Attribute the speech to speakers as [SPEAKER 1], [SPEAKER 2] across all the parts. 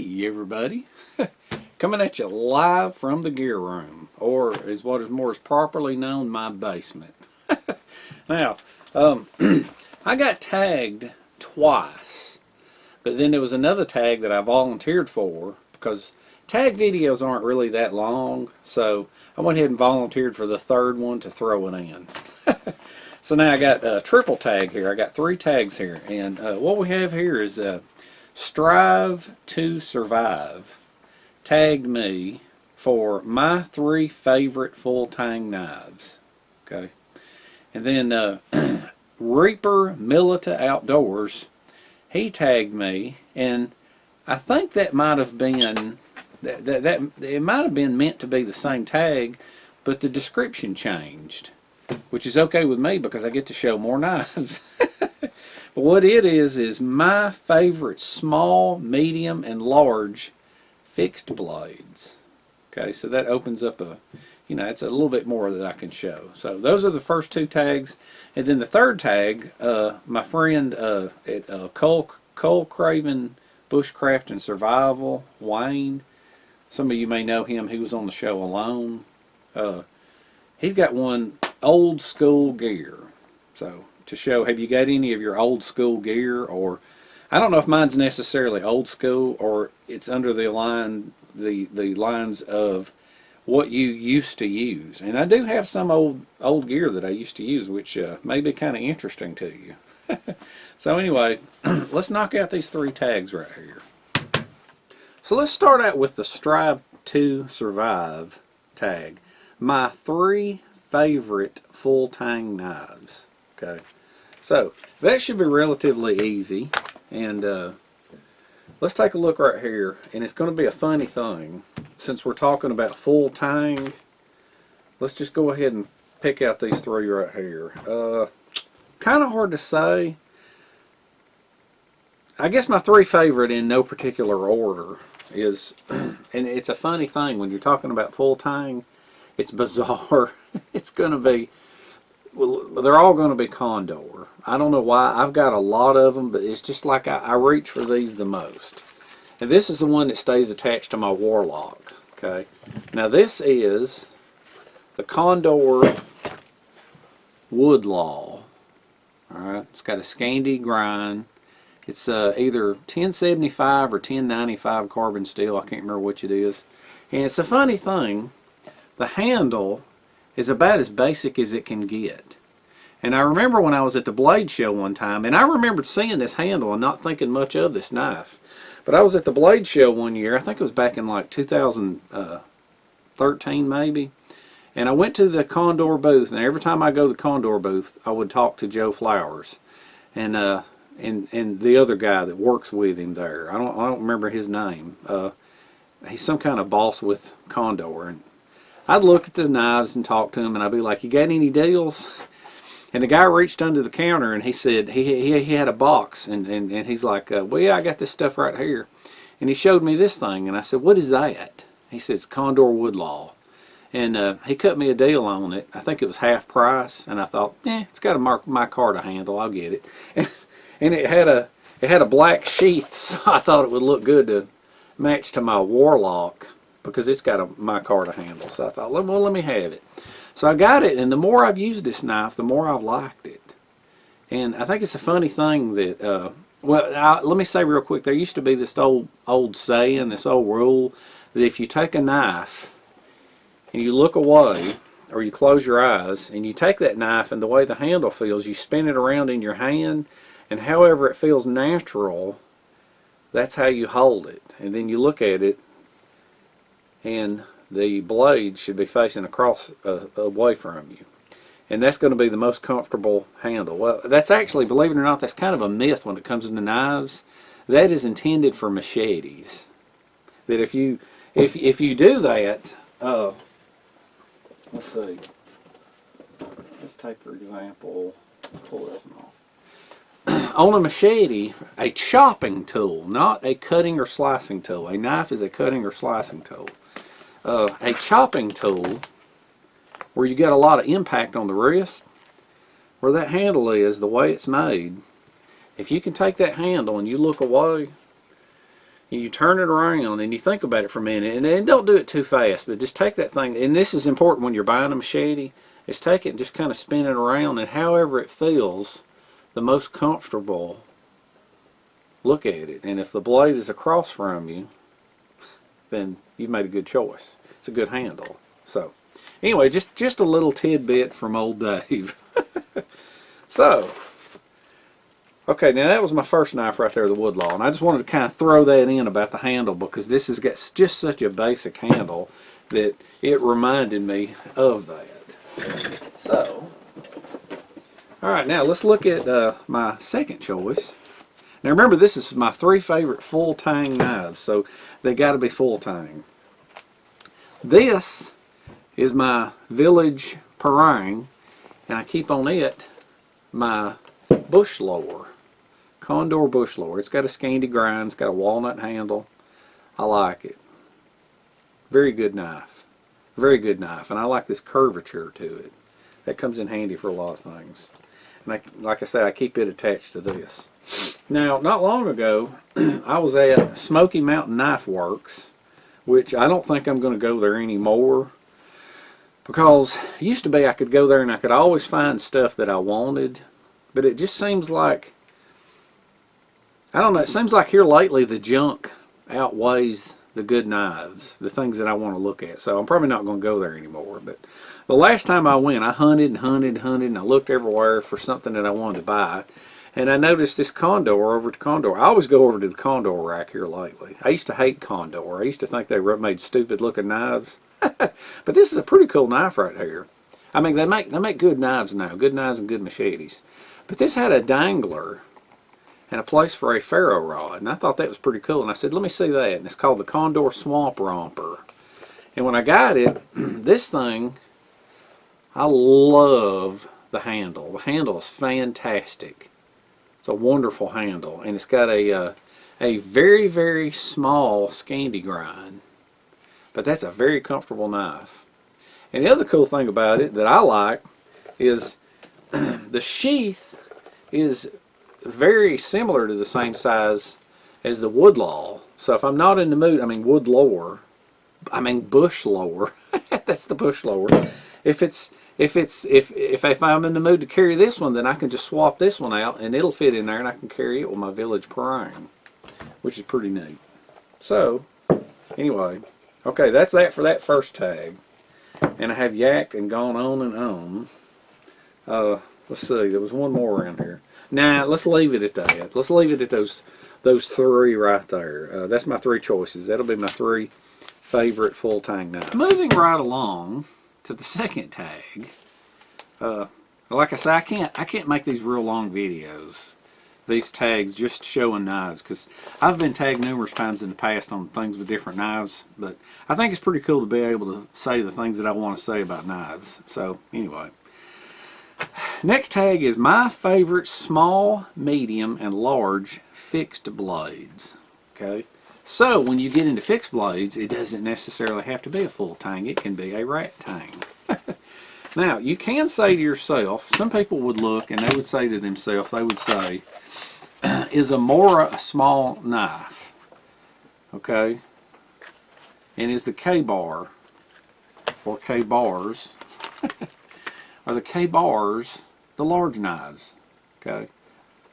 [SPEAKER 1] Hey everybody, coming at you live from the gear room, or is what is more properly known, my basement. Now, I got tagged twice, but then there was another tag that I volunteered for because tag videos aren't really that long, so I went ahead and volunteered for the third one to throw it in. So now I got a triple tag here. I got 3 tags here, and what we have here is Strive to Survive tagged me for my 3 favorite full-tang knives. Okay, and then Reaper Milita Outdoors, he tagged me, and I think that might have been that it might have been meant to be the same tag, but the description changed, which is okay with me because I get to show more knives. But what it is my favorite small, medium, and large fixed blades. Okay, so that opens up a, it's a little bit more that I can show. So those are the first 2 tags. And then the third tag, my friend at Cole Craven Bushcraft and Survival, Wayne, some of you may know him, he was on the show alone. He's got one old school gear. So to show, have you got any of your old school gear? Or I don't know if mine's necessarily old school or it's under the lines of what you used to use. And I do have some old gear that I used to use, which may be kind of interesting to you. So anyway, let's knock out these 3 tags right here. So let's start out with the Strive to Survive tag. My 3 favorite full-tang knives. Okay, so that should be relatively easy, and let's take a look right here. And it's going to be a funny thing since we're talking about full-tang. Let's just go ahead and pick out these 3 right here. Kind of hard to say. I guess my 3 favorite in no particular order is, and it's a funny thing when you're talking about full-tang. It's bizarre. It's going to be, well, they're all going to be Condor. I don't know why. I've got a lot of them, but it's just like I reach for these the most. And this is the one that stays attached to my Warlock. Okay. Now this is the Condor Woodlaw. Alright. It's got a Scandi grind. It's either 1075 or 1095 carbon steel. I can't remember which it is. And it's a funny thing. The handle is about as basic as it can get. And I remember when I was at the blade show one time, and I remembered seeing this handle and not thinking much of this knife. But I was at the blade show one year, I think it was back in like 2013 maybe, and I went to the Condor booth, and every time I go to the Condor booth, I would talk to Joe Flowers and the other guy that works with him there. I don't remember his name. He's some kind of boss with Condor, and I'd look at the knives and talk to him, and I'd be like, "You got any deals?" And the guy reached under the counter, and he said he had a box, and he's like, "Well, yeah, I got this stuff right here." And he showed me this thing, and I said, "What is that?" He says, "Condor Woodlaw." And he cut me a deal on it. I think it was half price, and I thought, it's got a micarta handle, I'll get it. And it had a black sheath, so I thought it would look good to match to my Warlock, because it's got a micarta handle. So I thought, well, let me have it. So I got it, and the more I've used this knife, the more I've liked it. And I think it's a funny thing that, let me say real quick, there used to be this old saying, this old rule, that if you take a knife and you look away, or you close your eyes, and you take that knife, and the way the handle feels, you spin it around in your hand, and however it feels natural, that's how you hold it. And then you look at it, and the blade should be facing across away from you, and that's going to be the most comfortable handle. Well, that's actually, believe it or not, that's kind of a myth when it comes to knives. That is intended for machetes. That if you do that, let's see. Let's take for example, pull this one off. On a machete, a chopping tool, not a cutting or slicing tool. A knife is a cutting or slicing tool. A chopping tool, where you get a lot of impact on the wrist, where that handle is, the way it's made, if you can take that handle and you look away, You turn it around and you think about it for a minute, and then don't do it too fast, but just take that thing, and this is important when you're buying a machete, is take it and just kind of spin it around, and however it feels the most comfortable, look at it. And if the blade is across from you, then you've made a good choice. It's a good handle. So anyway, just a little tidbit from old Dave. So okay, now that was my first knife right there, the Woodlaw, and I just wanted to kind of throw that in about the handle, because this has got just such a basic handle that it reminded me of that. So, all right, now let's look at my second choice. Now remember, this is my 3 favorite full-tang knives, so they got to be full-tang. This is my Village Parang, and I keep on it my bush lower. Condor bush lower. It's got a Scandi grind. It's got a walnut handle. I like it. Very good knife. Very good knife. And I like this curvature to it. That comes in handy for a lot of things. And like I said, I keep it attached to this. Now, not long ago, I was at Smoky Mountain Knife Works, which I don't think I'm going to go there anymore, because it used to be I could go there and I could always find stuff that I wanted, but it just seems like, I don't know, it seems like here lately the junk outweighs the good knives, the things that I want to look at. So I'm probably not going to go there anymore. But the last time I went, I hunted and hunted and hunted, and I looked everywhere for something that I wanted to buy. And I noticed this Condor over at Condor. I always go over to the Condor rack here lately. I used to hate Condor. I used to think they made stupid looking knives. But this is a pretty cool knife right here. I mean, they make good knives now, good knives and good machetes. But this had a dangler and a place for a ferro rod, and I thought that was pretty cool. And I said, let me see that. And it's called the Condor Swamp Romper. And when I got it, this thing, I love the handle. The handle is fantastic. It's a wonderful handle, and it's got a very, very small Scandi grind. But that's a very comfortable knife. And the other cool thing about it that I like is the sheath is very similar to the same size as the Woodlaw. So if I'm not in the mood, I mean bush lower. That's the bush lower. If I'm in the mood to carry this one, then I can just swap this one out and it'll fit in there, and I can carry it with my Village Parang, which is pretty neat. So anyway, okay, that's that for that first tag. And I have yacked and gone on and on. Let's see, there was one more around here. Nah, let's leave it at that. Let's leave it at those 3 right there. That's my 3 choices. That'll be my 3 favorite full-tang knives. Moving right along to the second tag. Like I said, I can't make these real long videos. These tags just showing knives, because I've been tagged numerous times in the past on things with different knives, but I think it's pretty cool to be able to say the things that I want to say about knives. So anyway, next tag is my favorite small, medium, and large fixed blades. Okay, so when you get into fixed blades, it doesn't necessarily have to be a full tang. It can be a rat tang. Now, you can say to yourself, some people would look and they would say to themselves, they would say, is a Mora a small knife? Okay, and is the K-bar or K-bars are the K-bars the large knives? Okay,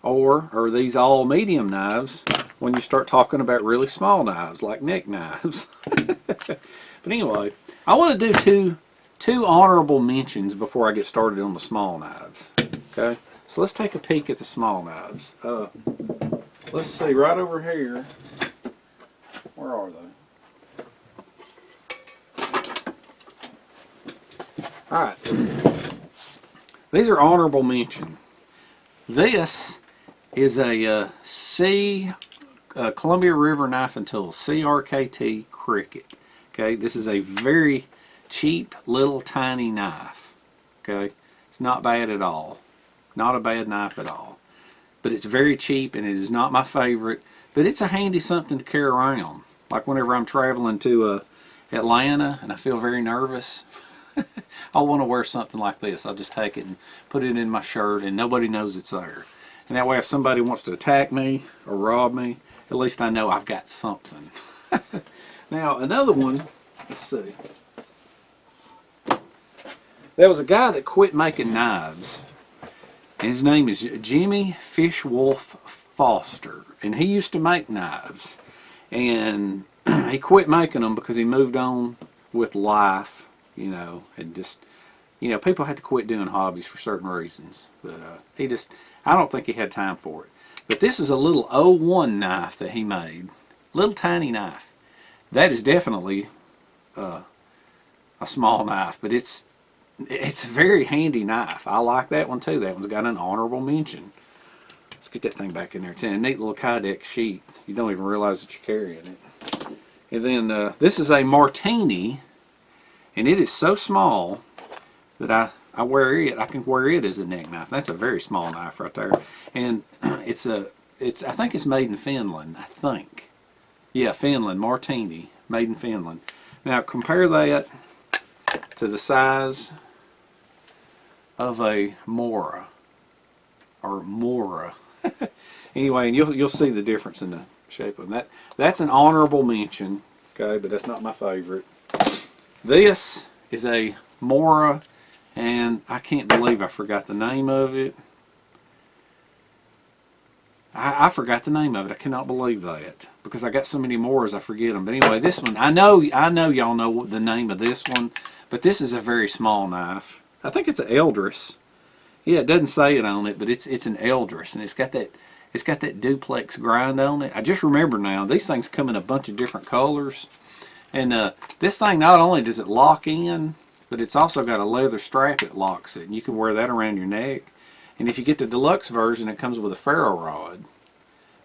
[SPEAKER 1] or are these all medium knives when you start talking about really small knives like neck knives? But anyway, I want to do two honorable mentions before I get started on the small knives. Okay, so let's take a peek at the small knives. Let's see, right over here. Where are they? Alright, these are honorable mention. This is a Columbia River Knife and Tool, CRKT Cricket. Okay, this is a very cheap little tiny knife. Okay, it's not bad at all. Not a bad knife at all. But it's very cheap, and it is not my favorite. But it's a handy something to carry around. Like whenever I'm traveling to Atlanta and I feel very nervous, I want to wear something like this. I'll just take it and put it in my shirt, and nobody knows it's there. And that way, if somebody wants to attack me or rob me, at least I know I've got something. Now, another one, let's see. There was a guy that quit making knives, and his name is Jimmy Fishwolf Foster, and he used to make knives, and he quit making them because he moved on with life, you know, and just, you know, people had to quit doing hobbies for certain reasons, but I don't think he had time for it. But this is a little '01 knife that he made, little tiny knife. That is definitely a small knife, but it's a very handy knife. I like that one too. That one's got an honorable mention. Let's get that thing back in there. It's in a neat little Kydex sheath. You don't even realize that you're carrying it. And then this is a Martini, and it is so small that I wear it. I can wear it as a neck knife. That's a very small knife right there. And I think it's made in Finland. I think. Yeah, Finland, Martini, made in Finland. Now compare that to the size of a Mora, or Mora. Anyway, and you'll see the difference in the shape of them. That's an honorable mention, okay, but that's not my favorite. This is a Mora, and I can't believe I forgot the name of it. I forgot the name of it. I cannot believe that, because I got so many Moras I forget them. But anyway, this one, I know y'all know the name of this one, but this is a very small knife. I think it's an Eldris. Yeah, it doesn't say it on it, but it's an Eldris, and it's got that duplex grind on it. I just remember now, these things come in a bunch of different colors, and this thing, not only does it lock in, but it's also got a leather strap that locks it, and you can wear that around your neck. And if you get the deluxe version, it comes with a ferro rod,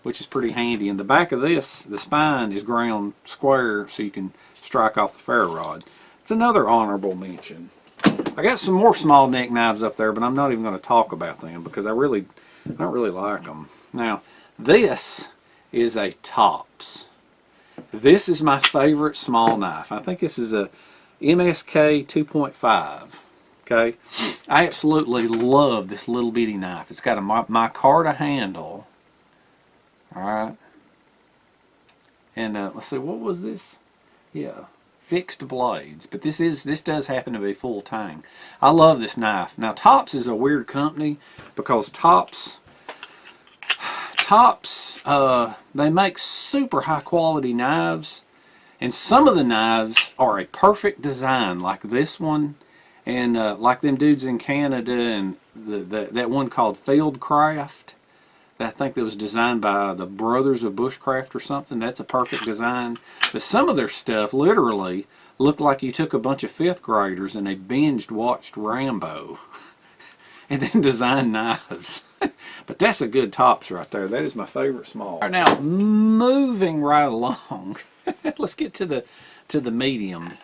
[SPEAKER 1] which is pretty handy. And the back of this, the spine is ground square, so you can strike off the ferro rod. It's another honorable mention. I got some more small neck knives up there, but I'm not even going to talk about them because I don't really like them. Now, this is a Tops. This is my favorite small knife. I think this is a MSK 2.5. Okay, I absolutely love this little bitty knife. It's got a micarta handle. All right, and let's see, what was this? Yeah, fixed blades. But this does happen to be full-tang. I love this knife. Now, Tops is a weird company because Tops they make super high quality knives, and some of the knives are a perfect design, like this one. And like them dudes in Canada, and that one called Fieldcraft, that I think that was designed by the Brothers of Bushcraft or something. That's a perfect design. But some of their stuff literally looked like you took a bunch of 5th graders and they watched Rambo and then designed knives. But that's a good Tops right there. That is my favorite small. All right, now moving right along, let's get to the medium.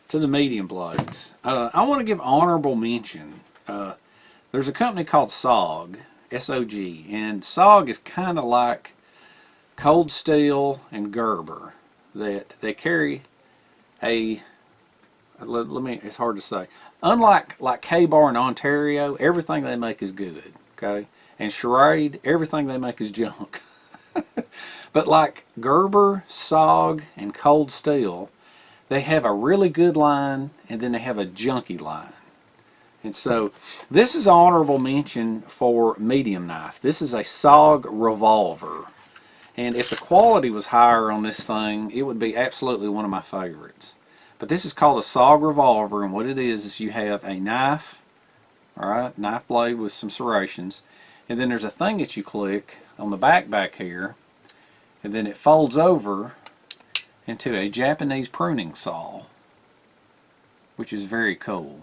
[SPEAKER 1] To the medium blades. I want to give honorable mention. There's a company called SOG, S-O-G, and SOG is kind of like Cold Steel and Gerber, that they carry a, it's hard to say. Unlike like K-Bar in Ontario, everything they make is good, okay? And Schrade, everything they make is junk. But like Gerber, SOG, and Cold Steel, they have a really good line, and then they have a junky line. And so this is an honorable mention for medium knife. This is a SOG revolver. And if the quality was higher on this thing, it would be absolutely one of my favorites. But this is called a SOG revolver, and what it is you have a knife, alright, knife blade with some serrations, and then there's a thing that you click on the back here, and then it folds over into a Japanese pruning saw, which is very cool.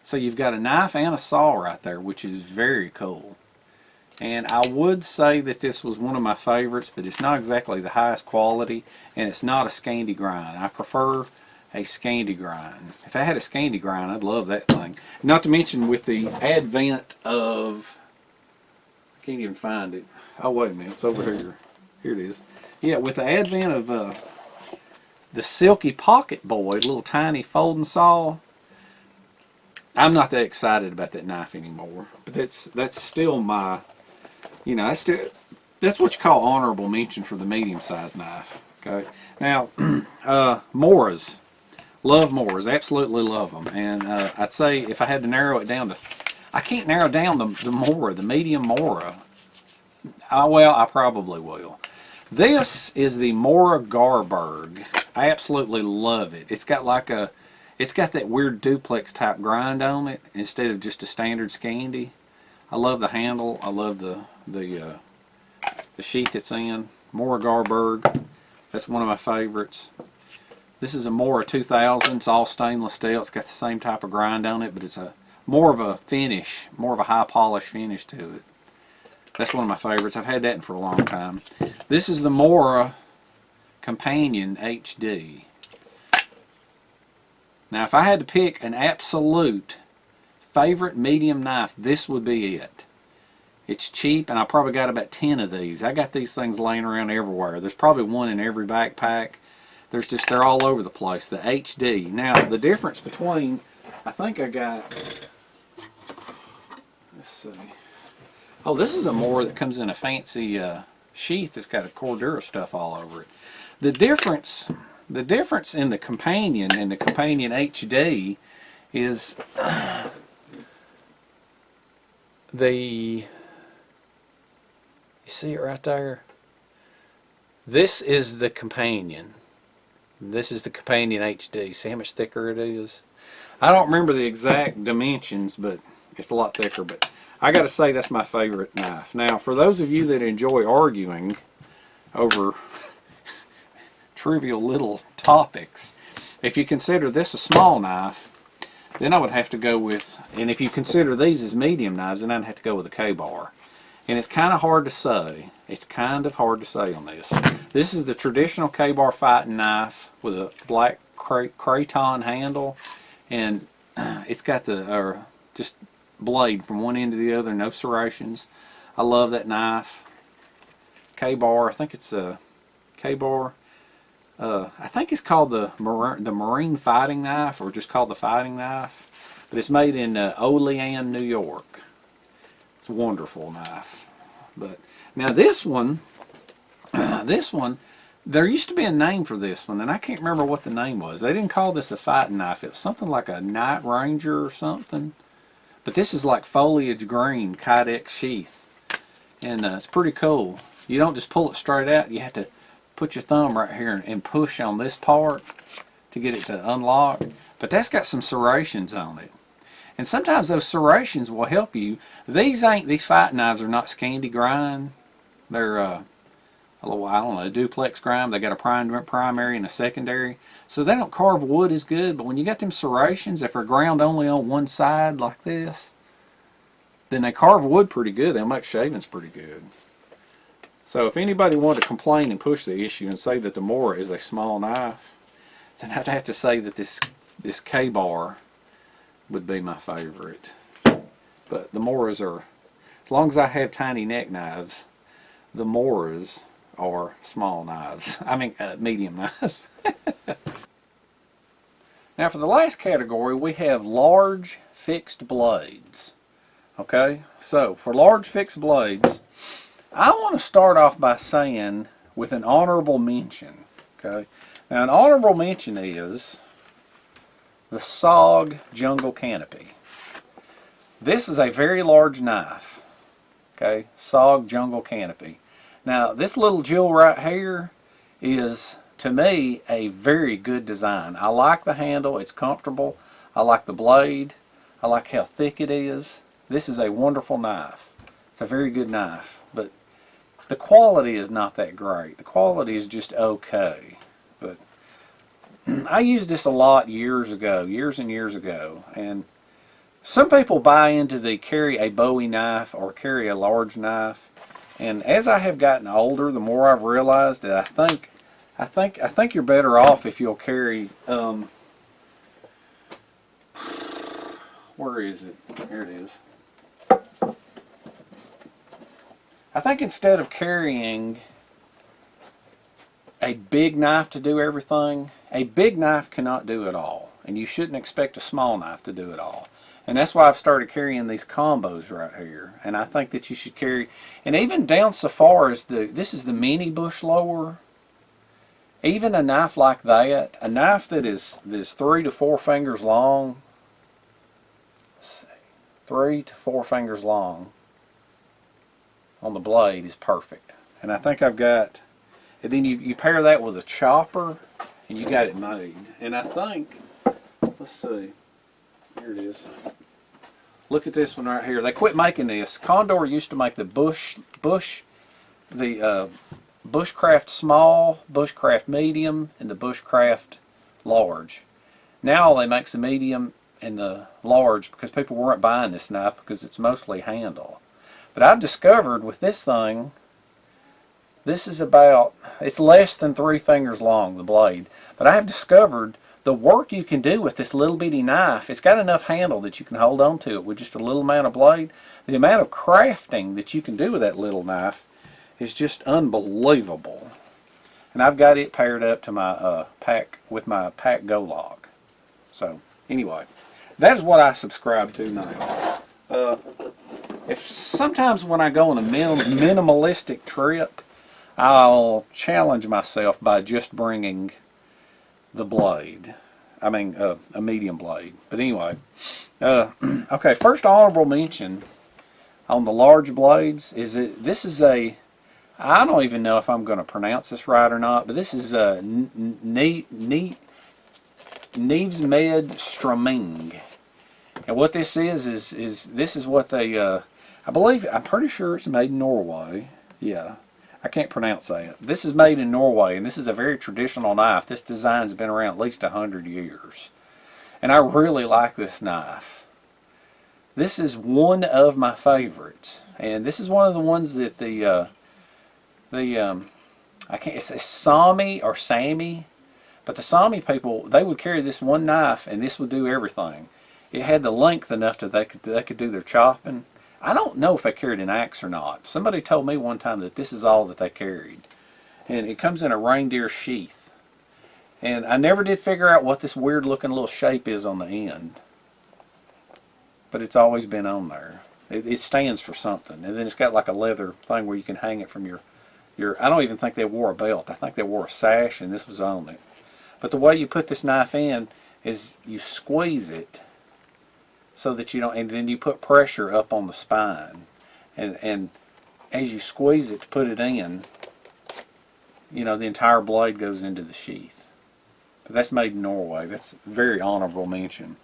[SPEAKER 1] So you've got a knife and a saw right there, which is very cool. And I would say that this was one of my favorites, but it's not exactly the highest quality, and it's not a Scandi grind. I prefer a Scandi grind. If I had a Scandi grind, I'd love that thing. Not to mention with the advent of, I can't even find it. Oh, wait a minute, it's over here. Here it is. Yeah, with the advent of the Silky Pocket Boy, little tiny folding saw, I'm not that excited about that knife anymore. But that's still my, you know, That's what you call honorable mention for the medium-sized knife. Okay. Now, Moras. Love Moras. Absolutely love them. And I'd say if I had to narrow it down to, I can't narrow down the Mora, the medium Mora. Well, I probably will. This is the Mora Garberg. I absolutely love it. It's got like a, it's got that weird duplex type grind on it instead of just a standard Scandi. I love the handle. I love the sheath it's in. Mora Garberg. That's one of my favorites. This is a Mora 2000. It's all stainless steel. It's got the same type of grind on it, but it's a more of a finish, more of a high polish finish to it. That's one of my favorites. I've had that for a long time. This is the Mora Companion HD. Now, if I had to pick an absolute favorite medium knife, this would be it. It's cheap, and I probably got about 10 of these. I got these things laying around everywhere. There's probably one in every backpack. They're all over the place. The HD. Now, the difference between, I think I got, let's see. Oh, this is a Mora that comes in a fancy sheath that's got a Cordura stuff all over it. The difference in the Companion and the Companion HD is you see it right there? This is the Companion. This is the Companion HD. See how much thicker it is? I don't remember the exact dimensions, but it's a lot thicker. But I got to say that's my favorite knife. Now, for those of you that enjoy arguing over trivial little topics, if you consider this a small knife, then I would have to go with, and if you consider these as medium knives, then I'd have to go with a K-bar. And it's kind of hard to say. It's kind of hard to say on this. This is the traditional K-bar fighting knife with a black craton handle, and it's got the just blade from one end to the other, no serrations. I love that knife. K-bar, I think it's a K-bar. I think it's called the Marine Fighting Knife, or just called the Fighting Knife. But it's made in Olean, New York. It's a wonderful knife. But now this one, there used to be a name for this one, and I can't remember what the name was. They didn't call this a fighting knife. It was something like a Night Ranger or something. But this is like foliage green Kydex sheath, and it's pretty cool. You don't just pull it straight out. You have to put your thumb right here and push on this part to get it to unlock. But that's got some serrations on it. And sometimes those serrations will help you. These fighting knives are not Scandi grind. They're a little, I don't know, duplex grind. They got a primary and a secondary. So they don't carve wood as good, but when you got them serrations, if they're ground only on one side like this, then they carve wood pretty good. They'll make shavings pretty good. So if anybody wanted to complain and push the issue and say that the Mora is a small knife, then I'd have to say that this K-bar would be my favorite. But the Moras are, as long as I have tiny neck knives, the Moras are small knives. I mean, medium knives. Now for the last category, we have large fixed blades. Okay, so for large fixed blades, I want to start off by saying with an honorable mention. Okay, now an honorable mention is the SOG Jungle Canopy. This is a very large knife. Okay, SOG Jungle Canopy. Now this little jewel right here is, to me, a very good design. I like the handle. It's comfortable. I like the blade. I like how thick it is. This is a wonderful knife. It's a very good knife, but the quality is not that great. The quality is just okay. But I used this a lot years and years ago, and some people buy into the carry a Bowie knife or carry a large knife, and as I have gotten older, the more I've realized that I think you're better off if you'll carry where is it? Here it is. I think instead of carrying a big knife to do everything, a big knife cannot do it all, and you shouldn't expect a small knife to do it all. And that's why I've started carrying these combos right here. And I think that you should carry, and even down so far as this is the mini bush lower. Even a knife like that, a knife that is 3 to 4 fingers long, let's see, 3 to 4 fingers long on the blade is perfect. And I think I've got, and then you pair that with a chopper, and you got it made. And I think, let's see, here it is. Look at this one right here. They quit making this. Condor used to make the Bushcraft Small, Bushcraft Medium, and the Bushcraft Large. Now all they make's the medium and the large because people weren't buying this knife because it's mostly handle. But I've discovered with this thing, this is about, it's less than 3 fingers long, the blade. But I have discovered the work you can do with this little bitty knife. It's got enough handle that you can hold on to it with just a little amount of blade. The amount of crafting that you can do with that little knife is just unbelievable. And I've got it paired up to my pack with my pack go lock. So anyway, that is what I subscribe to now. If sometimes when I go on a minimalistic trip, I'll challenge myself by just bringing the blade. I mean a medium blade. But anyway, okay, first honorable mention on the large blades is that this is a, I don't even know if I'm going to pronounce this right or not, but this is a Neves Med Straming. And what this is this is what they, I believe, I'm pretty sure it's made in Norway. Yeah, I can't pronounce that. This is made in Norway, and this is a very traditional knife. This design's been around at least 100 years. And I really like this knife. This is one of my favorites. And this is one of the ones that I can't, it's Sami or Sammy, but the Sami people, they would carry this one knife and this would do everything. It had the length enough that they could do their chopping. I don't know if they carried an axe or not. Somebody told me one time that this is all that they carried. And it comes in a reindeer sheath. And I never did figure out what this weird looking little shape is on the end. But it's always been on there. It stands for something. And then it's got like a leather thing where you can hang it from your, I don't even think they wore a belt. I think they wore a sash and this was on it. But the way you put this knife in is you squeeze it so that you don't, and then you put pressure up on the spine. And as you squeeze it to put it in, you know, the entire blade goes into the sheath. But that's made in Norway. That's a very honorable mention.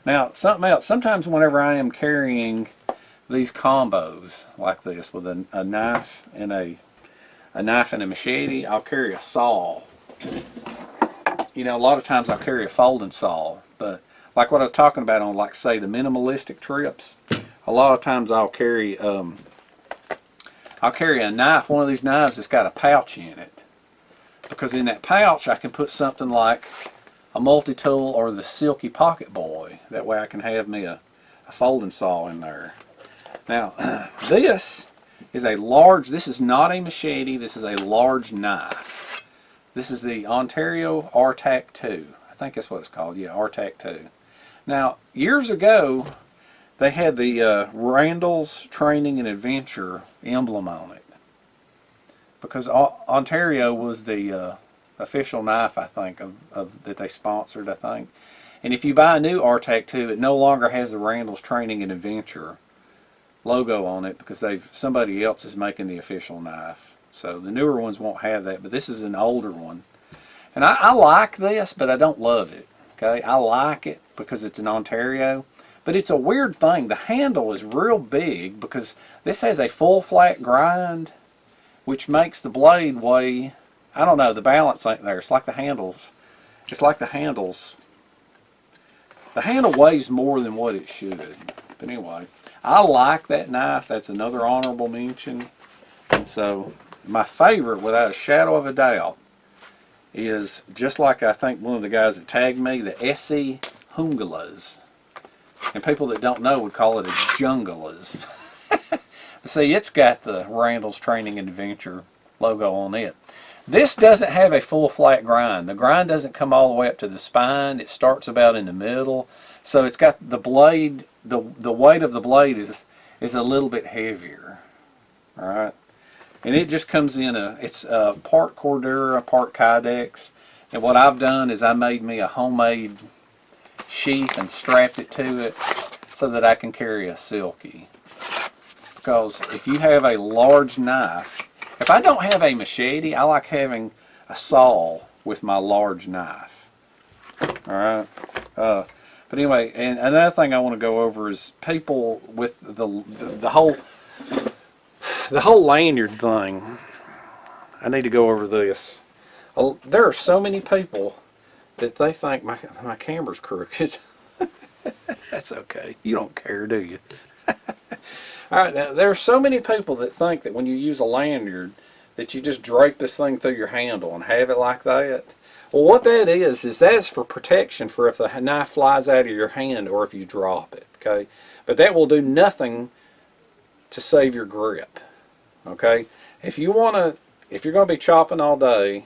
[SPEAKER 1] Now, something else. Sometimes whenever I am carrying these combos like this with a knife and a machete, I'll carry a saw. You know, a lot of times I'll carry a folding saw, but like what I was talking about on, like, say, the minimalistic trips, a lot of times I'll carry a knife, one of these knives that's got a pouch in it, because in that pouch I can put something like a multi-tool or the Silky Pocket Boy. That way I can have me a folding saw in there. Now, this is a large, this is not a machete, this is a large knife. This is the Ontario RTAC 2. I think that's what it's called, yeah, RTAC 2. Now, years ago, they had the Randall's Training and Adventure emblem on it. Because Ontario was the official knife, I think, of that they sponsored, I think. And if you buy a new RTAC 2, it no longer has the Randall's Training and Adventure logo on it because somebody else is making the official knife. So the newer ones won't have that, but this is an older one. And I like this, but I don't love it. Okay, I like it because it's an Ontario, but it's a weird thing. The handle is real big because this has a full flat grind, which makes the blade weigh, I don't know, the balance ain't there. It's like the handles. It's like the handles. The handle weighs more than what it should. But anyway, I like that knife. That's another honorable mention. And so my favorite, without a shadow of a doubt, is just like I think one of the guys that tagged me, the Essie Hungalas. And people that don't know would call it a Jungalas. See, it's got the Randall's Training and Adventure logo on it. This doesn't have a full flat grind. The grind doesn't come all the way up to the spine. It starts about in the middle. So it's got the blade, the weight of the blade is a little bit heavier. All right. And it just comes in it's part Cordura, part Kydex. And what I've done is I made me a homemade sheath and strapped it to it so that I can carry a silky. Because if you have a large knife, if I don't have a machete, I like having a saw with my large knife. All right. But anyway, and another thing I want to go over is people with the whole lanyard thing. I need to go over this. There are so many people that they think my camera's crooked. That's okay. You don't care, do you? All right, now there are so many people that think that when you use a lanyard that you just drape this thing through your handle and have it like that. Well, what that is that's for protection for if the knife flies out of your hand or if you drop it, okay? But that will do nothing to save your grip, okay? If you're going to be chopping all day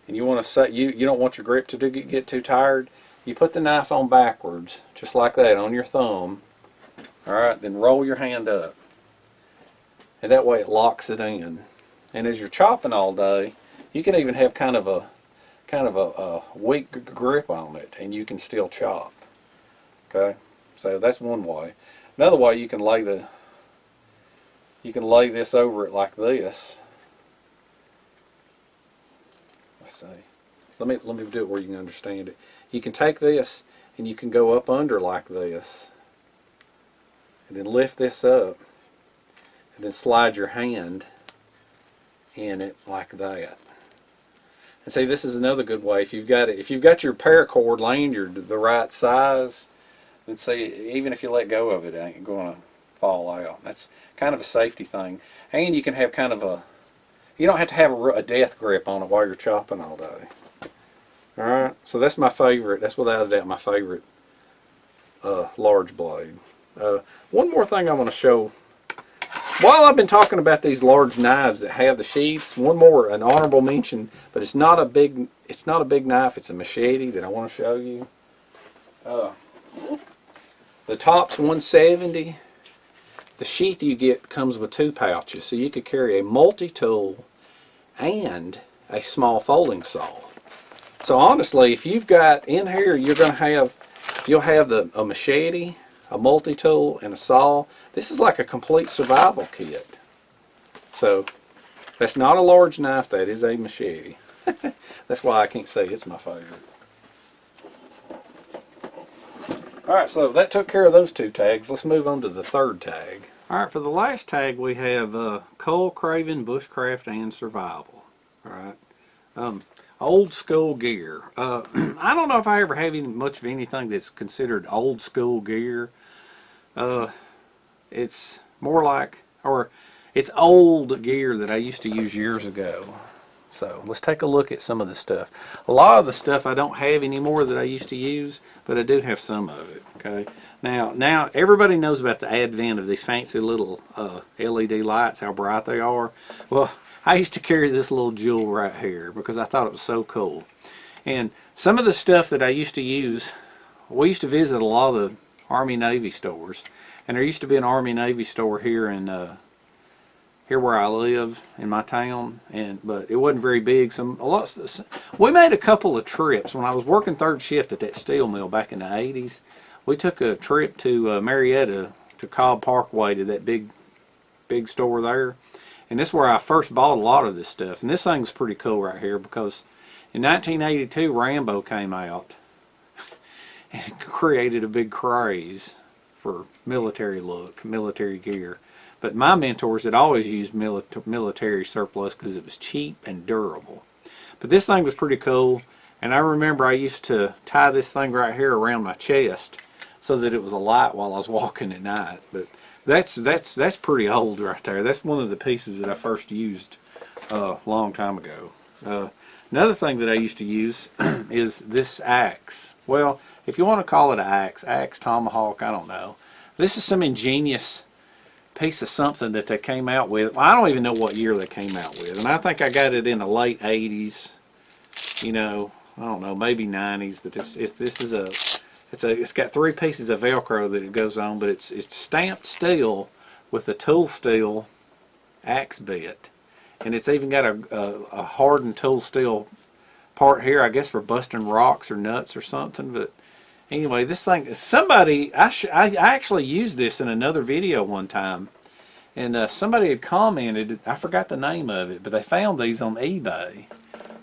[SPEAKER 1] and you want to say you don't want your grip to get too tired, you put the knife on backwards, just like that, on your thumb. All right, then roll your hand up, and that way it locks it in. And as you're chopping all day, you can even have kind of a weak grip on it, and you can still chop. Okay, so that's one way. Another way, you can lay this over it like this. Let's see. Let me do it where you can understand it. You can take this and you can go up under like this. And then lift this up, and then slide your hand in it like that. And see, this is another good way. If you've got your paracord lanyard the right size, then see, even if you let go of it, it ain't going to fall out. That's kind of a safety thing. And you can have kind of you don't have to have a death grip on it while you're chopping all day. All right, so that's my favorite. That's without a doubt my favorite large blade. One more thing I want to show. While I've been talking about these large knives that have the sheaths, an honorable mention, but it's not a big knife. It's a machete that I want to show you. The top's 170. The sheath you get comes with 2 pouches, so you could carry a multi-tool and a small folding saw. So honestly, if you've got in here, you'll have a machete, a multi-tool, and a saw. This is like a complete survival kit. So that's not a large knife, that is a machete. That's why I can't say it's my favorite. Alright, so that took care of those 2 tags. Let's move on to the 3rd tag. Alright, for the last tag we have Coal Craven, Bushcraft, and Survival. Alright. Old school gear. I don't know if I ever have much of anything that's considered old school gear. It's more like, it's old gear that I used to use years ago. So let's take a look at some of the stuff. A lot of the stuff I don't have anymore that I used to use, but I do have some of it. Okay. Now everybody knows about the advent of these fancy little LED lights, how bright they are. Well, I used to carry this little jewel right here because I thought it was so cool. And some of the stuff that I used to use, we used to visit a lot of the Army-Navy stores, and there used to be an Army-Navy store here here where I live in my town, but it wasn't very big. We made a couple of trips when I was working 3rd shift at that steel mill back in the 80s. We took a trip to Marietta, to Cobb Parkway, to that big store there, and this is where I first bought a lot of this stuff. And this thing's pretty cool right here because in 1982 Rambo came out and it created a big craze for military gear. But my mentors had always used military surplus because it was cheap and durable. But this thing was pretty cool, and I remember I used to tie this thing right here around my chest so that it was a light while I was walking at night. But that's pretty old right there. That's one of the pieces that I first used a long time ago. Another thing that I used to use is this axe. Well, if you want to call it an axe, tomahawk, I don't know. This is some ingenious piece of something that they came out with. Well, I don't even know what year they came out with, and I think I got it in the late 80s. I don't know, maybe 90s. But this is it's got 3 pieces of Velcro that it goes on, but it's stamped steel with a tool steel axe bit, and it's even got a hardened tool steel part here, I guess for busting rocks or nuts or something. But anyway, this thing, somebody, I actually used this in another video one time, and somebody had commented, I forgot the name of it, but they found these on eBay.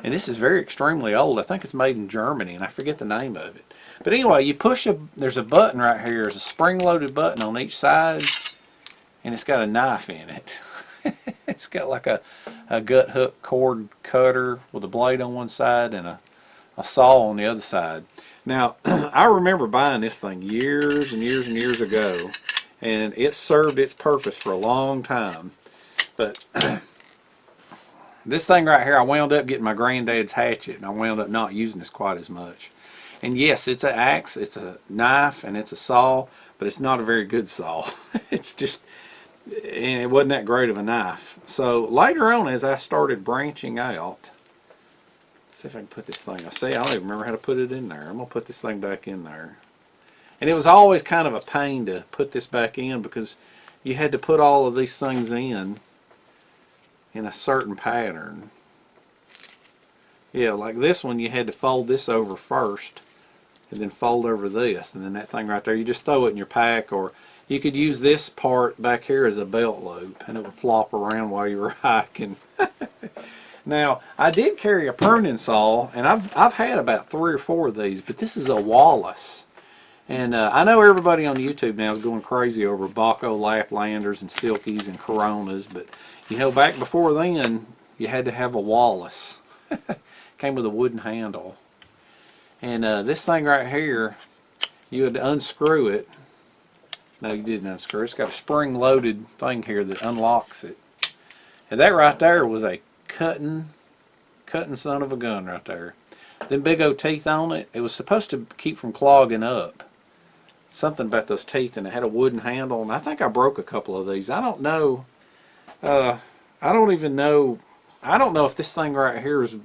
[SPEAKER 1] And this is extremely old. I think it's made in Germany, and I forget the name of it. But anyway, you push there's a button right here. There's a spring-loaded button on each side, and it's got a knife in it. It's got like a gut hook cord cutter with a blade on one side and a saw on the other side. Now, I remember buying this thing years and years and years ago, and it served its purpose for a long time. But this thing right here, I wound up getting my granddad's hatchet, and I wound up not using this quite as much. And yes, it's an axe, it's a knife, and it's a saw, but it's not a very good saw. It's just, and it wasn't that great of a knife. So later on, as I started branching out, let's see if I can put this thing, I don't even remember how to put it in there. I'm going to put this thing back in there. And it was always kind of a pain to put this back in because you had to put all of these things in a certain pattern. Yeah, like this one, you had to fold this over first and then fold over this, and then that thing right there, you just throw it in your pack, or you could use this part back here as a belt loop and it would flop around while you were hiking. Now, I did carry a pruning saw, and I've had about 3 or 4 of these, but this is a Wallace. And I know everybody on YouTube now is going crazy over Baco Laplanders and Silkies and Coronas, but you know, back before then, you had to have a Wallace. Came with a wooden handle. And this thing right here, you would unscrew it. No, you didn't unscrew it. It's got a spring-loaded thing here that unlocks it. And that right there was a cutting son of a gun right there. Them big old teeth on it, it was supposed to keep from clogging up. Something about those teeth, and it had a wooden handle, and I think I broke a couple of these. I don't know. I don't even know. I don't know if this thing right here is.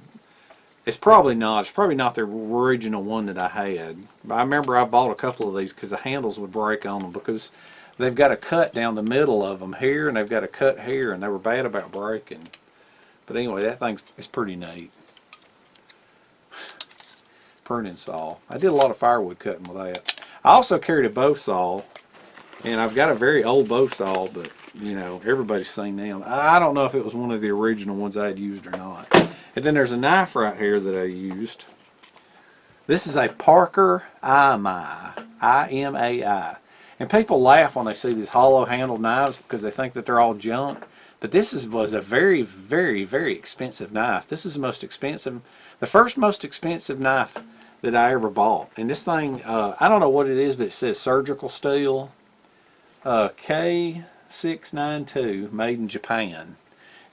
[SPEAKER 1] It's probably not. It's probably not the original one that I had. But I remember I bought a couple of these because the handles would break on them because they've got a cut down the middle of them here, and they've got a cut here, and they were bad about breaking. But anyway, that thing is pretty neat. Pruning saw. I did a lot of firewood cutting with that. I also carried a bow saw, and I've got a very old bow saw, but you know, everybody's seen them. I don't know if it was one of the original ones I had used or not. And then there's a knife right here that I used. This is a Parker IMAI, I-M-A-I. And people laugh when they see these hollow handled knives because they think that they're all junk. But this was a very, very, very expensive knife. This is the first most expensive knife that I ever bought. And this thing, I don't know what it is, but it says surgical steel, K692, made in Japan.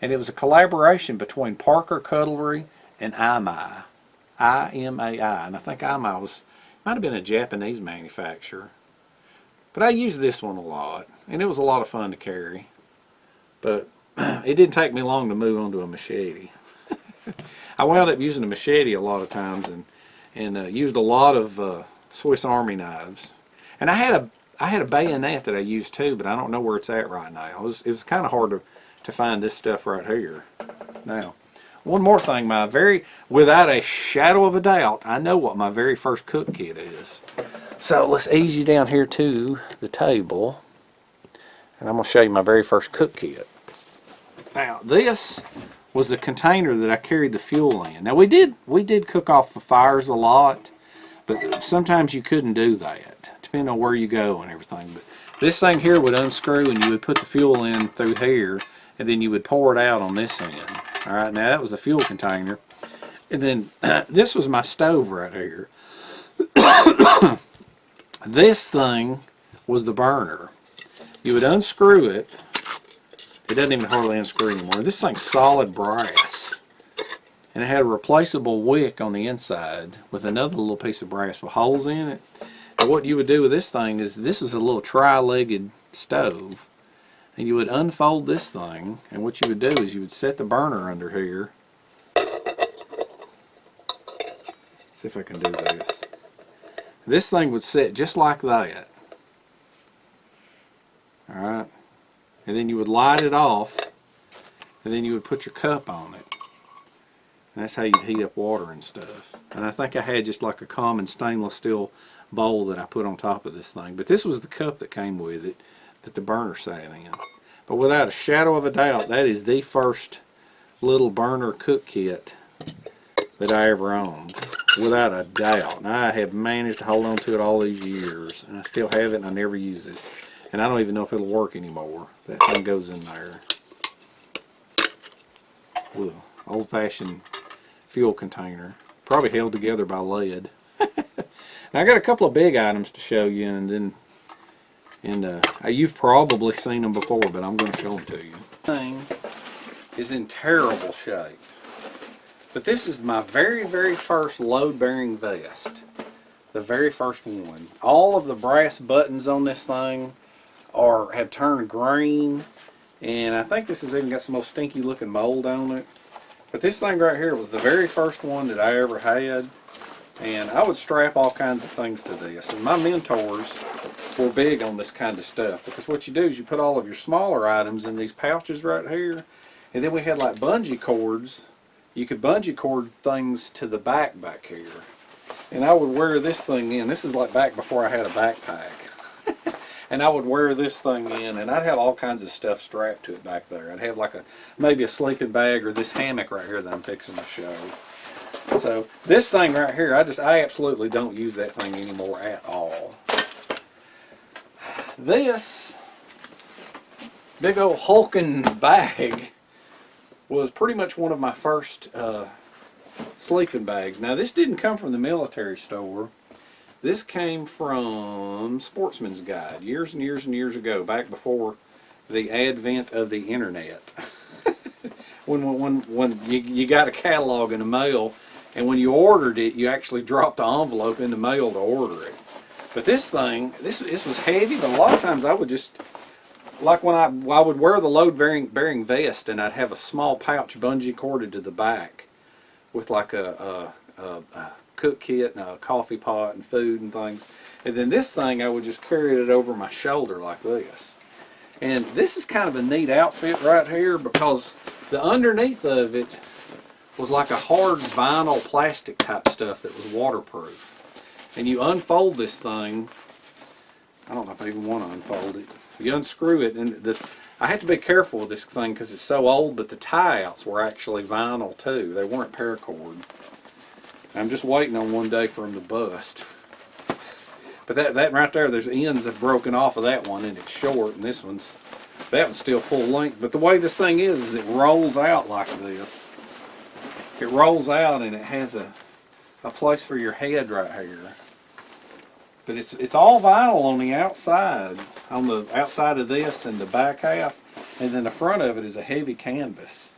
[SPEAKER 1] And it was a collaboration between Parker Cutlery and IMAI, I-M-A-I. And I think IMAI might have been a Japanese manufacturer. But I used this one a lot, and it was a lot of fun to carry. But it didn't take me long to move on to a machete. I wound up using a machete a lot of times, and used a lot of Swiss Army knives. And I had a bayonet that I used too, but I don't know where it's at right now. It was kind of hard to find this stuff right here. Now, one more thing, without a shadow of a doubt, I know what my very first cook kit is. So let's ease you down here to the table, and I'm going to show you my very first cook kit. Now, this was the container that I carried the fuel in. Now, we did cook off the fires a lot, but sometimes you couldn't do that, depending on where you go and everything. But this thing here would unscrew, and you would put the fuel in through here, and then you would pour it out on this end. All right, now that was the fuel container. And then this was my stove right here. This thing was the burner. You would unscrew it. It doesn't even hardly unscrew anymore. This thing's solid brass. And it had a replaceable wick on the inside with another little piece of brass with holes in it. And what you would do with this thing is, this is a little tri-legged stove. And you would unfold this thing, and what you would do is you would set the burner under here. See if I can do this. this thing would sit just like that. Alright. And then you would light it off, and then you would put your cup on it. And that's how you'd heat up water and stuff. And I think I had just like a common stainless steel bowl that I put on top of this thing. But this was the cup that came with it that the burner sat in. But without a shadow of a doubt, that is the first little burner cook kit that I ever owned. Without a doubt. And I have managed to hold on to it all these years. And I still have it and I never use it. And I don't even know if it'll work anymore. That thing goes in there. With an old-fashioned fuel container. Probably held together by lead. Now I got a couple of big items to show you, and you've probably seen them before, but I'm going to show them to you. This thing is in terrible shape, but this is my very first load-bearing vest, the very first one. All of the brass buttons on this thing have turned green, and I think this has even got some old stinky looking mold on it. But this thing right here was the very first one that I ever had, and I would strap all kinds of things to this. And my mentors were big on this kind of stuff, because what you do is you put all of your smaller items in these pouches right here, and then we had like bungee cords. You could bungee cord things to the back here. And I would wear this thing in. This is like back before I had a backpack. And I would wear this thing in, and I'd have all kinds of stuff strapped to it back there. I'd have like maybe a sleeping bag or this hammock right here that I'm fixing to show. So this thing right here, I absolutely don't use that thing anymore at all. This big old hulking bag was pretty much one of my first sleeping bags. Now this didn't come from the military store. This came from Sportsman's Guide years and years and years ago, back before the advent of the internet. when you got a catalog in the mail, and when you ordered it, you actually dropped the envelope in the mail to order it. But this thing, this was heavy, but a lot of times I would just, like when I would wear the load-bearing vest, and I'd have a small pouch bungee corded to the back with like a cook kit and a coffee pot and food and things. And then this thing, I would just carry it over my shoulder like this. And this is kind of a neat outfit right here, because the underneath of it was like a hard vinyl plastic type stuff that was waterproof. And you unfold this thing, I don't know if I even want to unfold it. You unscrew it, and I have to be careful with this thing because it's so old, but the tie-outs were actually vinyl too. They weren't paracord. I'm just waiting on one day for them to bust. But that right there, there's ends that have broken off of that one, and it's short, and that one's still full length. But the way this thing is it rolls out like this. It rolls out, and it has a place for your head right here. But it's all vinyl on the outside of this and the back half, and then the front of it is a heavy canvas.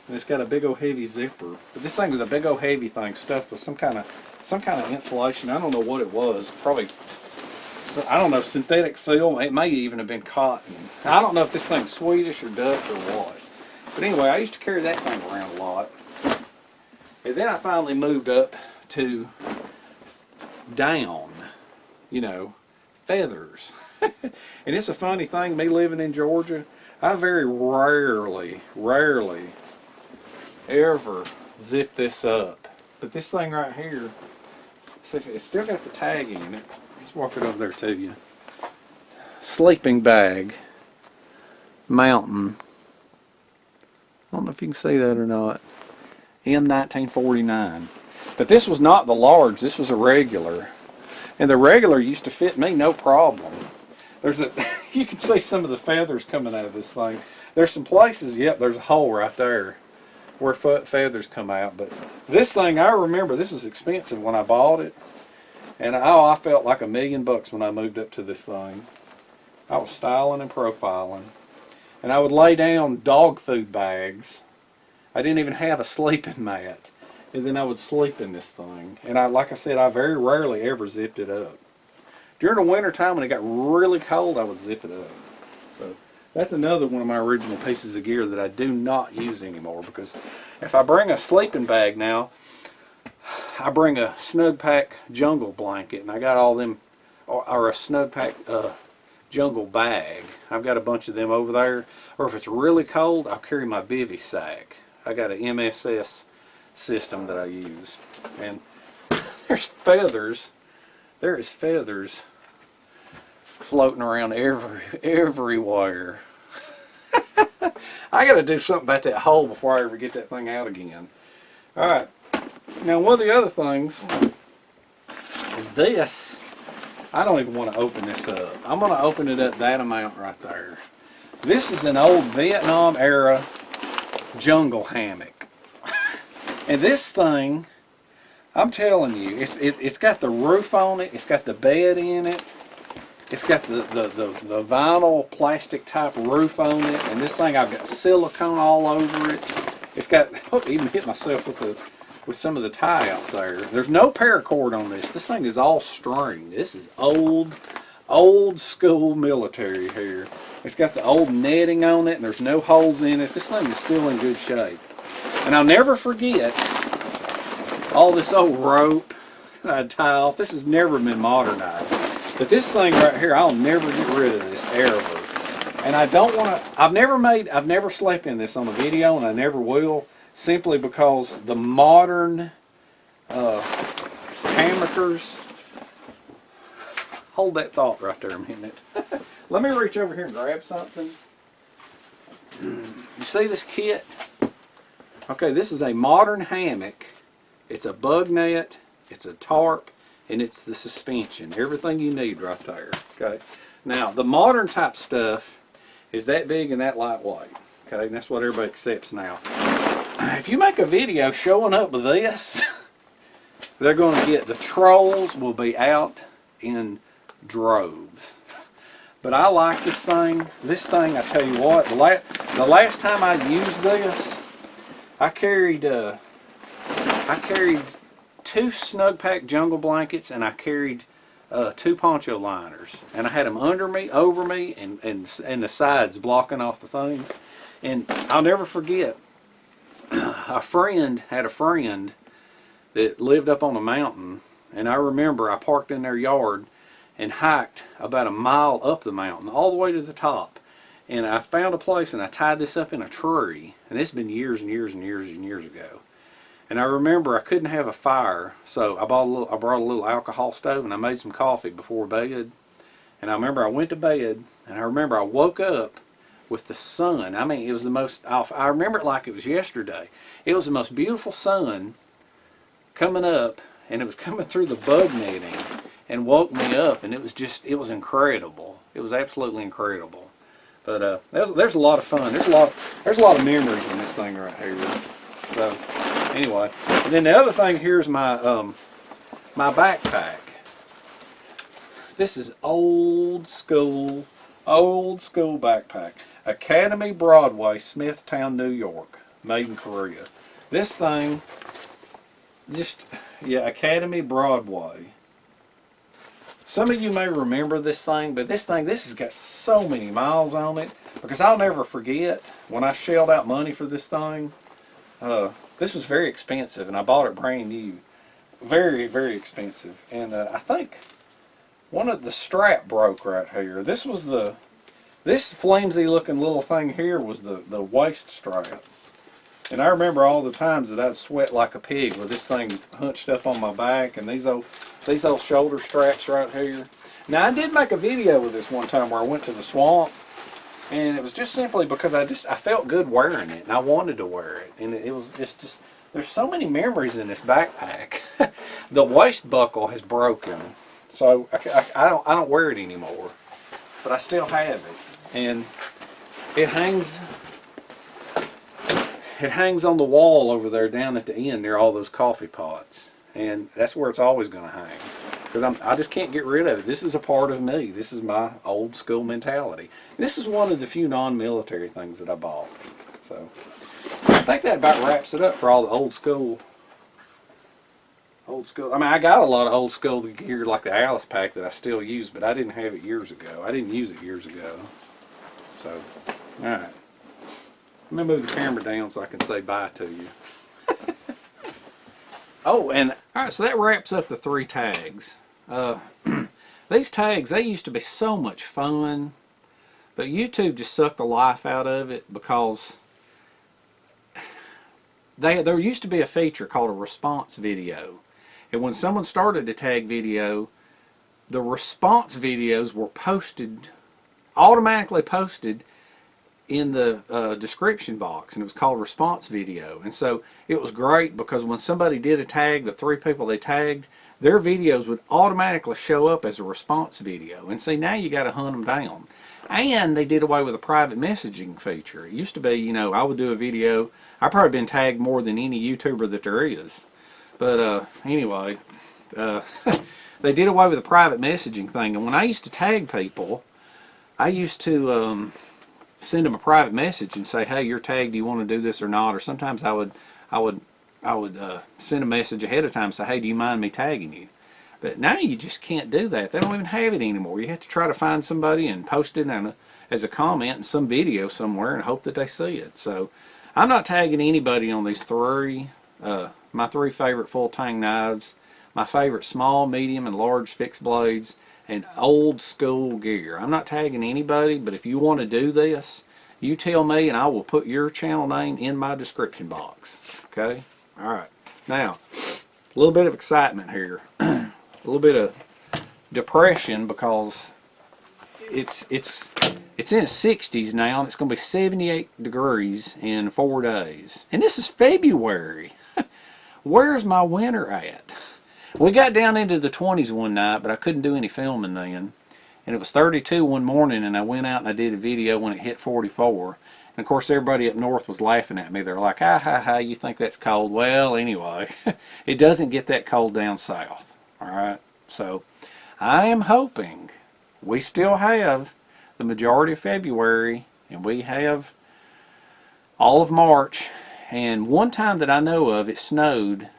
[SPEAKER 1] And it's got a big old heavy zipper. But this thing was a big old heavy thing stuffed with some kind of insulation. I don't know what it was. Probably, I don't know, synthetic film. It may even have been cotton. I don't know if this thing's Swedish or Dutch or what. But anyway, I used to carry that thing around a lot. And then I finally moved up to down, feathers. And it's a funny thing, me living in Georgia, I very rarely ever zip this up. But this thing right here, see if it's still got the tag in it. Let's walk it over there to you. Sleeping bag, mountain. I don't know if you can see that or not. M1949. But this was not the large, this was a regular. And the regular used to fit me no problem. You can see some of the feathers coming out of this thing. There's some places, yep, there's a hole right there where feathers come out. But this thing, I remember, this was expensive when I bought it. And I felt like $1 million when I moved up to this thing. I was styling and profiling. And I would lay down dog food bags. I didn't even have a sleeping mat. And then I would sleep in this thing. And like I said, I very rarely ever zipped it up. During the winter time when it got really cold, I would zip it up. So that's another one of my original pieces of gear that I do not use anymore, because if I bring a sleeping bag now, I bring a snug pack jungle blanket, and I got all them, or a snug pack jungle bag. I've got a bunch of them over there. Or if it's really cold, I'll carry my bivy sack. I got an MSS system that I use. And there's feathers. There is feathers floating around everywhere. I got to do something about that hole before I ever get that thing out again. Alright. Now one of the other things is this. I don't even want to open this up. I'm going to open it up that amount right there. This is an old Vietnam era jungle hammock. And this thing, I'm telling you, it's got the roof on it, it's got the bed in it, it's got the vinyl plastic type roof on it, and this thing I've got silicone all over it. It's got, I even hit myself with some of the tie-outs there. There's no paracord on this. This thing is all string. This is old school military here. It's got the old netting on it, and there's no holes in it. This thing is still in good shape. And I'll never forget all this old rope that I'd tie off. This has never been modernized. But this thing right here, I'll never get rid of this ever. And I don't want to, I've never slept in this on a video, and I never will, simply because the modern hammockers, hold that thought right there a minute. Let me reach over here and grab something. You see this kit? Okay, this is a modern hammock. It's a bug net, it's a tarp, and it's the suspension. Everything you need right there. Okay. Now, the modern type stuff is that big and that lightweight. Okay, and that's what everybody accepts now. If you make a video showing up with this, they're going to get, the trolls will be out in droves. But I like this thing. This thing, I tell you what, the last time I used this, I carried 2 snug pack jungle blankets, and I carried 2 poncho liners, and I had them under me, over me, and the sides blocking off the things. And I'll never forget, a friend had a friend that lived up on a mountain, and I remember I parked in their yard and hiked about a mile up the mountain, all the way to the top. And I found a place, and I tied this up in a tree, and it's been years and years and years and years ago. And I remember I couldn't have a fire, so I brought a little alcohol stove, and I made some coffee before bed. And I remember I went to bed, and I remember I woke up with the sun. I mean, it was the most, I remember it like it was yesterday. It was the most beautiful sun coming up, and it was coming through the bug netting and woke me up, and it was just, it was incredible. It was absolutely incredible. But there's a lot of fun. There's a lot of memories in this thing right here. So anyway, and then the other thing here is my my backpack. This is old school backpack. Academy Broadway, Smithtown, New York, made in Korea. This thing, Academy Broadway. Some of you may remember this thing, but this has got so many miles on it, because I'll never forget when I shelled out money for this thing. This was very expensive, and I bought it brand new. Very, very expensive. And I think one of the strap broke right here. This flimsy looking little thing here was the waist strap. And I remember all the times that I'd sweat like a pig with this thing hunched up on my back, and these old shoulder straps right here. Now, I did make a video with this one time where I went to the swamp, and it was just simply because I felt good wearing it, and I wanted to wear it. And it's just there's so many memories in this backpack. The waist buckle has broken, so I don't wear it anymore, but I still have it, and it hangs on the wall over there down at the end near all those coffee pots, and that's where it's always going to hang, because I just can't get rid of it. This is a part of me. This is my old school mentality. This is one of the few non-military things that I bought. So I think that about wraps it up for all the old school. I mean, I got a lot of old school gear like the Alice pack that I still use, but I didn't have it years ago. I didn't use it years ago. So, all right. Let me move the camera down so I can say bye to you. Oh, and all right, so that wraps up the 3 tags. These tags, they used to be so much fun, but YouTube just sucked the life out of it because there used to be a feature called a response video. And when someone started a tag video, the response videos were automatically posted in the description box, and it was called response video. And so it was great because when somebody did a tag, the 3 people they tagged, their videos would automatically show up as a response video. And see, now you got to hunt them down. And they did away with a private messaging feature. It used to be, you know, I would do a video. I've probably been tagged more than any YouTuber that there is. But anyway, they did away with the private messaging thing. And when I used to tag people, I used to send them a private message and say, hey, you're tagged, do you want to do this or not? Or sometimes I would send a message ahead of time and say, hey, do you mind me tagging you? But now you just can't do that. They don't even have it anymore. You have to try to find somebody and post it as a comment in some video somewhere and hope that they see it. So I'm not tagging anybody on these 3, my 3 favorite full-tang knives, my favorite small, medium, and large fixed blades, and old school gear. I'm not tagging anybody, but if you want to do this, you tell me and I will put your channel name in my description box. Okay? Alright. Now, a little bit of excitement here. A little bit of depression because it's in the 60s now and it's going to be 78 degrees in 4 days. And this is February. Where's my winter at? We got down into the 20s one night, but I couldn't do any filming then. And it was 32 one morning, and I went out and I did a video when it hit 44. And of course, everybody up north was laughing at me. They're like, ah, ha, ha, you think that's cold? Well, anyway, it doesn't get that cold down south. All right? So, I am hoping we still have the majority of February, and we have all of March. And one time that I know of, it snowed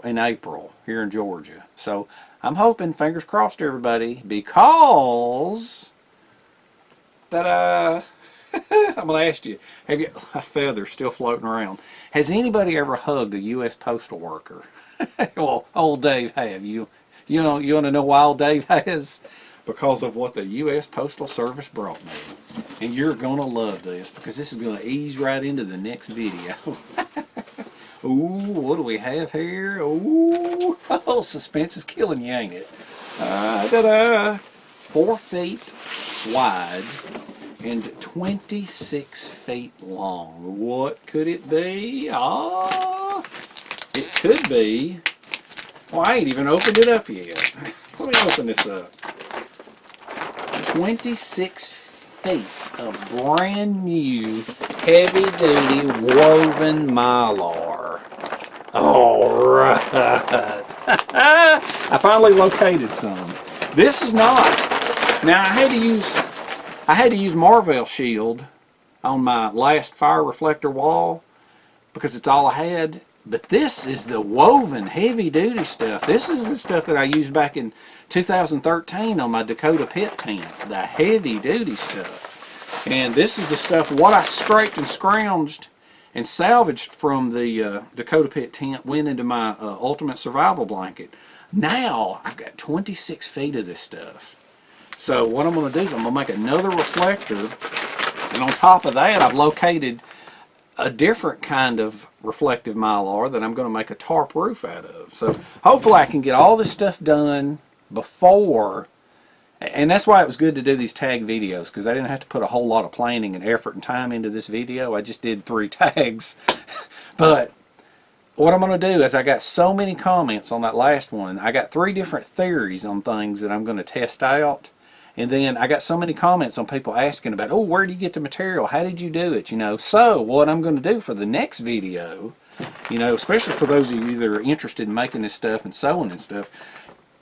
[SPEAKER 1] in April here in Georgia. So I'm hoping, fingers crossed everybody, because ta-da! I'm going to ask you, have you, a feather still floating around, has anybody ever hugged a U.S. postal worker? Well, old Dave have. You want to know why old Dave has? Because of what the U.S. Postal Service brought me. And you're going to love this because this is going to ease right into the next video. Ooh, what do we have here? Ooh, oh, suspense is killing you, ain't it? Ta-da! 4 feet wide and 26 feet long. What could it be? Ah, it could be. Well, I ain't even opened it up yet. Let me open this up. 26 feet of brand new heavy-duty woven mylar. All right. I finally located some. This is not. Now I had to use Marvel shield on my last fire reflector wall because it's all I had. But this is the woven heavy-duty stuff. This is the stuff that I used back in 2013 on my Dakota pit tent. The heavy-duty stuff. And this is the stuff, what I scraped and scrounged and salvaged from the Dakota pit tent went into my ultimate survival blanket. Now, I've got 26 feet of this stuff. So what I'm going to do is I'm going to make another reflector. And on top of that, I've located a different kind of reflective mylar that I'm going to make a tarp roof out of. So hopefully I can get all this stuff done before, and that's why it was good to do these tag videos, because I didn't have to put a whole lot of planning and effort and time into this video. I just did 3 tags. But what I'm going to do is, I got so many comments on that last one. I got 3 different theories on things that I'm going to test out. And then I got so many comments on people asking about, oh, where do you get the material? How did you do it? You know, so what I'm going to do for the next video, you know, especially for those of you that are interested in making this stuff and sewing and stuff,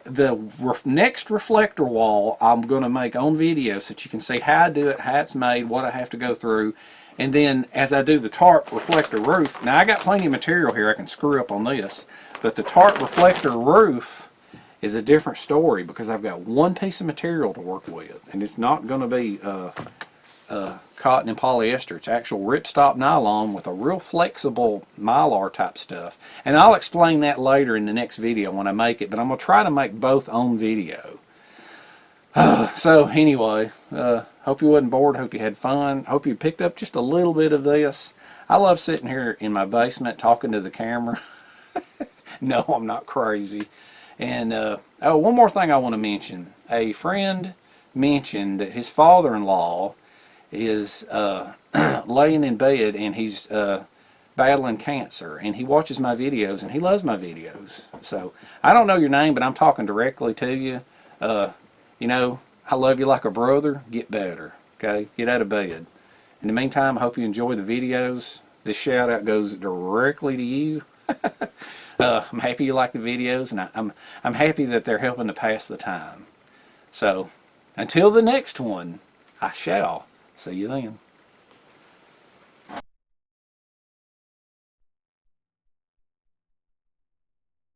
[SPEAKER 1] the next reflector wall I'm going to make on video so that you can see how I do it, how it's made, what I have to go through. And then as I do the tarp reflector roof, now I got plenty of material here I can screw up on this, but the tarp reflector roof is a different story because I've got one piece of material to work with, and it's not going to be cotton and polyester. It's actual ripstop nylon with a real flexible mylar type stuff. And I'll explain that later in the next video when I make it, but I'm going to try to make both on video. So anyway, hope you wasn't bored. Hope you had fun. Hope you picked up just a little bit of this. I love sitting here in my basement talking to the camera. No, I'm not crazy. And oh, one more thing I want to mention. A friend mentioned that his father-in-law is laying in bed and he's battling cancer, and he watches my videos and he loves my videos. So I don't know your name, but I'm talking directly to you. You know, I love you like a brother. Get better, okay? Get out of bed. In the meantime, I hope you enjoy the videos. This shout out goes directly to you. I'm happy you like the videos, and I'm happy that they're helping to pass the time. So until the next one, I shall see you then.